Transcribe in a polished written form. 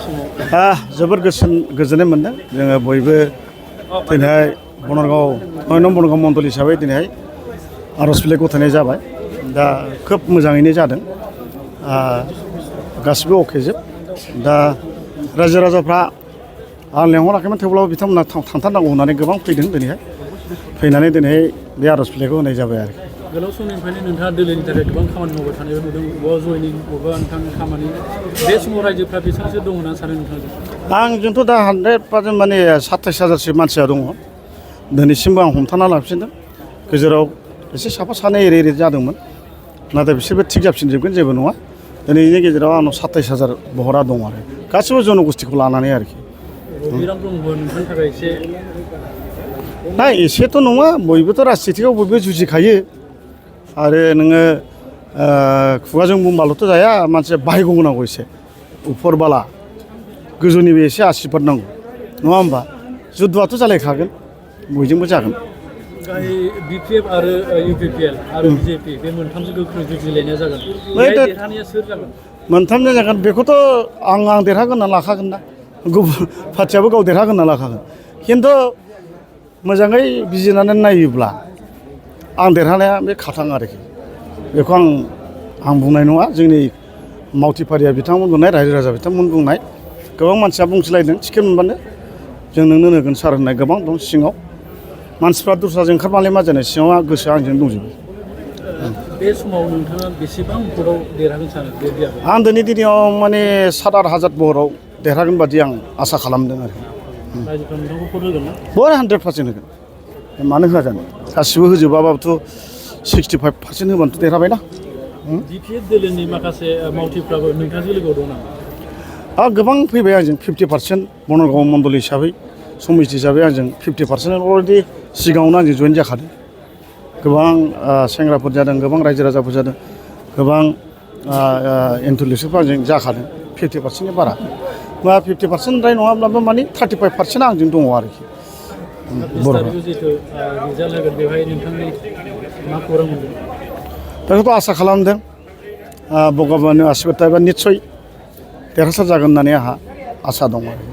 जोबोर गोजोननाय मोनदों जोङो बयबो दिनैहाय बनरगाव 9 नं बनरगाव मण्डल हिसाबै दिनैहाय आर'ज बिलाइ गथायनाय जाबाय दा खोब मोजाङैनो जादों गासिबो अकेजोब दा रायजो राजाफ्रा आं लेंहराखैमोन थेवब्लाबो बिथांमोना थांथारनांगौ होननानै गोबां फैदों दिनैहाय फैनानै दिनैहाय बे आर'ज बिलाइखौ होनाय जाबाय आरो गोलाव समनिफ्रायनो नोंथाङा दोलोनि थाखाय गोबां खामानि मावबाय थानायखौ नुदों बबेबा जयनिं बबेबा नोंथांनि खामानि बे समाव रायजोफ्रा बेसेबांसो दं होननानै सानो नोंथांजों आंजोंथ' दा 100% माने 27,000सो मानसिया दङ दिनैसिमबो आं हमथाना लाखिदों गेजेराव एसे साफा सानै एरै जादोंमोन नाथाय बिसोरबो थिग जाफिनजोबगोन जेबो नङा दिनैनि गेजेराव आंनाव 27,000 बहरा दं आरो गासिबो जनगोष्ठीखौ लानानै आरोखि बिराद दंबो नोंथांनि थाखाय एसे ना एसेथ' नङा बयबोथ' राजनितिकआव बयबो जुजिखायो आरो नोङो खुगाजों बुंबाल'थ' जाया मानसिया बाहायगौनांगौ एसे उपरबाला गोजौनिबो एसे आसिरबाद नांगौ नङा होमबा जुद्धआथ' जालायखागोन बयजोंबो जागोन BPF आरो UPPL आरो BJP बे मोनथामजों गोख्रों जुजिलायनाया जागोन देरहानाया सोर जागोन मोनथामजों जागोन बेखौथ' आं देरहागोन होनना लाखागोन ना गुबुन पार्टियाबो गाव देरहागोन होनना लाखागोन खिन्थु मोजाङै बिजिरनानै नायोब्ला आं देरहानाया बे खाथां आरोखि बेखौ आं बुंनाय नङा जोंनि मावथिफारिया बिथांमोन बुंनाय रायजो राजा बिथांमोन बुंनाय गोबां मानसिया बुंसोलायदों टिकेट मोनबानो जों नोंनो होगोन सार होननाय गोबां दं सिङाव मानसिफ्रा दस्राजों ओंखारबालाय मा जानो सिङाव गोसोआ आंजों दंजोबो बे समाव नोंथाङा बेसेबां भटआव देरहागोन सानो आं दिनैयाव माने 7,000-8,000 भटआव देरहागोन बादि आं आसा खालामदों आरो रायजोफ्रा नोंथांखौ भट होगोन ना 100% होगोन मानो होआ जानो गासिबो होजोबाबाबोथ' 65% होबानोथ' देरहाबायना BPF दोलोनि माखासे मावथिफ्राबो नोंथांजों लोगोआव दं नामा गोबां फैबाय आंजों 50% बनरगाव मण्डल हिसाबै समिति हिसाबै आंजों 50% अलरेडि सिगाङावनो आंजों जइन जाखादों गोबां सेंग्राफोर जादों गोबां रायजो राजाफोर जादों गोबां इन्टेलेक्सुवेलफोर आंजों जाखादों 50%नि बारा मा 50% द्राय नङाब्लाबो माने 35% आंजों दङ आरोखि बेखौथ' आसा खालामदों भगबाननि आशीर्बाद थायोबा निस्सय देरहासार जागोन होननानै आंहा आसा दं आरो